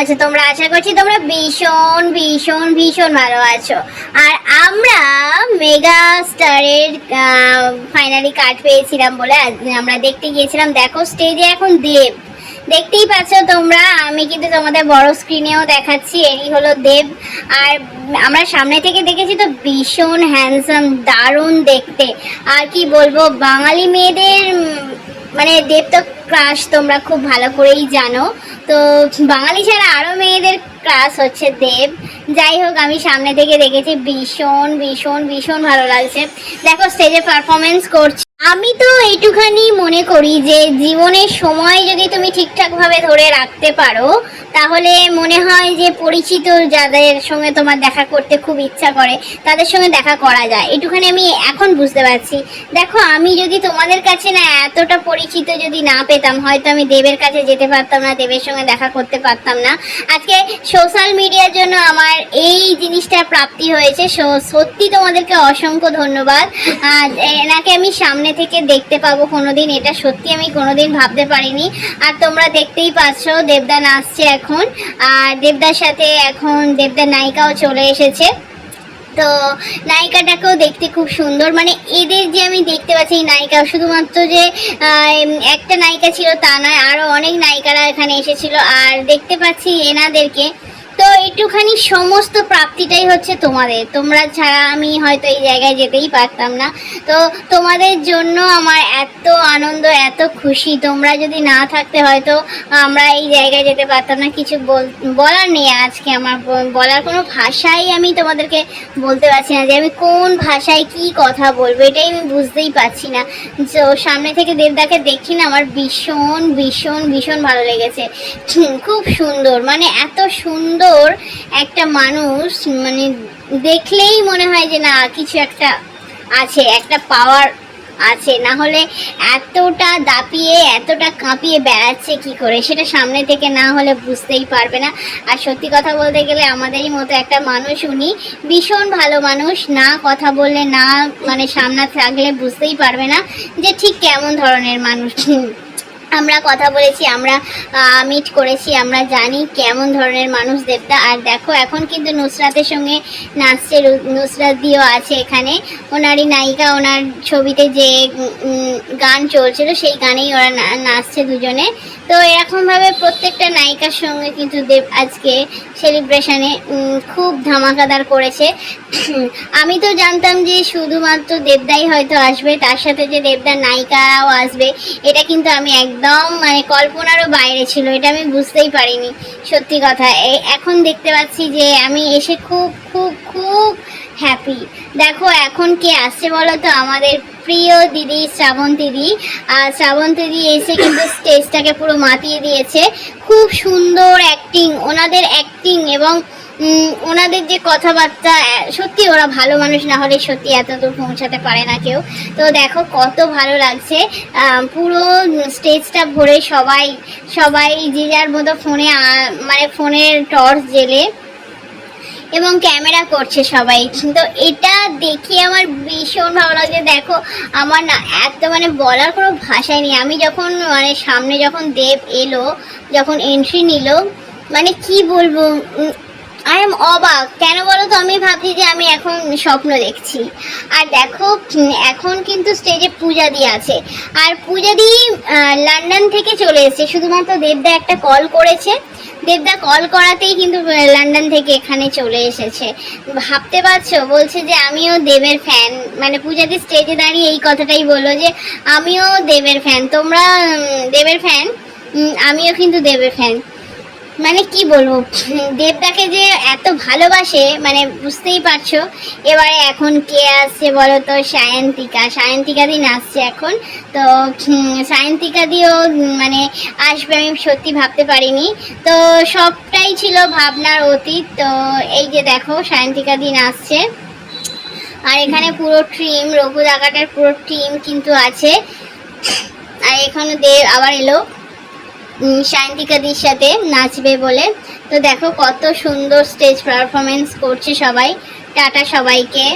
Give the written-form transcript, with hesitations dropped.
আছো তোমরা? আশা করছি তোমরা ভীষণ ভীষণ ভীষণ ভালো আছো। আর আমরা মেগা স্টারের ফাইনালি কার্ড পেয়েছিলাম বলে আমরা দেখতে গিয়েছিলাম। দেখো স্টেজে এখন দেব, দেখতেই পাচ্ছ তোমরা, আমি কিন্তু তোমাদের বড় স্ক্রিনেও দেখাচ্ছি। এরই হলো দেব। আর আমরা সামনে থেকে দেখেছি তো ভীষণ হ্যান্ডসাম, দারুণ দেখতে। আর কি বলবো, বাঙালি মেয়েদের মানে দেব তো ক্রাশ, তোমরা খুব ভালো করেই জানো। তো বাঙালি ছাড়া আরও মেয়েদের ক্রাশ হচ্ছে দেব। যাই হোক, আমি সামনে থেকে দেখেছি, ভীষণ ভীষণ ভীষণ ভালো লাগছে। দেখো স্টেজে পারফরমেন্স করছে। আমি তো এইটুখানি মনে করি যে জীবনের সময় যদি তুমি ঠিকঠাকভাবে ধরে রাখতে পারো, তাহলে মনে হয় যে পরিচিত যাদের সঙ্গে তোমার দেখা করতে খুব ইচ্ছা করে তাদের সঙ্গে দেখা করা যায়। একটুখানি আমি এখন বুঝতে পারছি। দেখো আমি যদি তোমাদের কাছে না এতটা পরিচিত যদি না পেতাম, হয়তো আমি দেবের কাছে যেতে পারতাম না, দেবের সঙ্গে দেখা করতে পারতাম না। আজকে সোশ্যাল মিডিয়ার জন্য আমার এই জিনিসটা প্রাপ্তি হয়েছে। সত্যি তোমাদেরকে অসংখ্য ধন্যবাদ। এনাকে আমি সামনে থেকে দেখতে পাবো কোনোদিন, এটা সত্যি আমি কোনোদিন ভাবতে পারিনি। আর তোমরা দেখতেই পাচ্ছ দেবদা নাচছে এখন। আর দেবদার সাথে এখন দেবদার নায়িকাও চলে এসেছে। তো নায়িকাটাকেও দেখতে খুব সুন্দর। মানে এদের যে আমি দেখতে পাচ্ছি, এই নায়িকা শুধুমাত্র যে একটা নায়িকা ছিল তা নয়, আরও অনেক নায়িকারা এখানে এসেছিল। আর দেখতে পাচ্ছি এনাদেরকে। তো একটুখানি সমস্ত প্রাপ্তিটাই হচ্ছে তোমাদের। তোমরা ছাড়া আমি হয়তো এই জায়গায় যেতেই পারতাম না। তো তোমাদের জন্য আমার এত আনন্দ, এত খুশি। তোমরা যদি না থাকতে হয়তো আমরা এই জায়গায় যেতে পারতাম না। কিছু বলার নেই আজকে, আমার বলার কোনো ভাষাই আমি তোমাদেরকে বলতে পারছি না যে আমি কোন ভাষায় কি কথা বলবো, এটাই আমি বুঝতেই পারছি না। তো সামনে থেকে দেবদাকে দেখি না, আমার ভীষণ ভীষণ ভীষণ ভালো লেগেছে। খুব সুন্দর, মানে এত সুন্দর একটা মানুষ, মানে দেখলেই মনে হয় যে না কিছু একটা আছে, একটা পাওয়ার আছে। না হলে এতটা দাপিয়ে এতটা কাঁপিয়ে বেড়াচ্ছে কি করে, সেটা সামনে থেকে না হলে বুঝতেই পারবে না। আর সত্যি কথা বলতে গেলে আমাদেরই মতো একটা মানুষ, উনি ভীষণ ভালো মানুষ। না কথা বললে, না মানে সামনে থাকলে বুঝতেই পারবে না যে ঠিক কেমন ধরনের মানুষ। আমরা কথা বলেছি, আমরা মিট করেছি, আমরা জানি কেমন ধরনের মানুষ দেবদা। আর দেখো এখন কিন্তু নুসরাতের সঙ্গে নাচছে, নুসরাত দিও আছে এখানে, ওনারই নায়িকা। ওনার ছবিতে যে গান চলছিল সেই গানেই ওরা নাচছে দুজনে। তো এরকমভাবে প্রত্যেকটা নায়িকার সঙ্গে কিন্তু দেব আজকে সেলিব্রেশনে খুব ধামাকাদার করেছে। আমি তো জানতাম যে শুধুমাত্র দেবদাই হয়তো আসবে, তার সাথে যে দেবদার নায়িকাও আসবে, এটা কিন্তু আমি একদম মানে কল্পনারও বাইরে ছিল, এটা আমি বুঝতেই পারিনি সত্যি কথা। এখন দেখতে পাচ্ছি যে আমি এসে খুব খুব খুব হ্যাপি। দেখো এখন কে আসছে বলো তো, আমাদের প্রিয় দিদি শ্রাবন্তী দি। আর শ্রাবন্তী দি এসে কিন্তু স্টেজটাকে পুরো মাতিয়ে দিয়েছে। খুব সুন্দর অ্যাক্টিং, ওনাদের অ্যাক্টিং এবং ওনাদের যে কথাবার্তা, সত্যি ওরা ভালো মানুষ, না হলে সত্যি এত দূর পৌঁছাতে পারে না কেউ। তো দেখো কত ভালো লাগছে, পুরো স্টেজটা ভরে সবাই সবাই যে যার মতো ফোনে মানে ফোনের টর্চ জেলে এবং ক্যামেরা করছে সবাই। তো এটা দেখে আমার ভীষণ ভালো লাগছে। দেখো আমার না এত মানে বলার কোনো ভাষাই নেই। আমি যখন মানে সামনে যখন দেব এলো, যখন এন্ট্রি নিল, মানে কি বলবো, আই এম অবাক। কেন বলো তো, আমি ভাবছি যে আমি এখন স্বপ্ন দেখছি। আর দেখো এখন কিন্তু স্টেজে পূজা দি আছে। আর পূজা দি লন্ডন থেকে চলে এসেছে, শুধুমাত্র দেবদা একটা কল করেছে, দেবদা কল করাতেই কিন্তু লন্ডন থেকে এখানে চলে এসেছে। ভাবতে পারছো, বলছে যে আমিও দেবের ফ্যান। মানে পূজাদি স্টেজে দাঁড়িয়ে এই কথাটাই বললো যে আমিও দেবের ফ্যান, তোমরা দেবের ফ্যান, আমিও কিন্তু দেবের ফ্যান। মানে কি বলবো, দেবদাকে যে এত ভালোবাসে মানে বুঝতেই পারছো। এবারে এখন কে আসছে বলো তো, সায়ন্তিকা দিন আসছে এখন। তো সায়ন্তিকা দিও মানে আসবে, আমি সত্যি ভাবতে পারিনি। তো সবটাই ছিল ভাবনার অতীত। তো এই যে দেখো সায়ন্তিকা দিন আসছে। আর এখানে পুরো টিম, রঘু দাকাটার পুরো টিম কিন্তু আছে। আর এখানে দেব আবার এলো সায়ন্তিকা দির সাথে নাচবে বলে। তো দেখো কত সুন্দর স্টেজ পারফরমেন্স করছে সবাই। টাটা সবাইকে।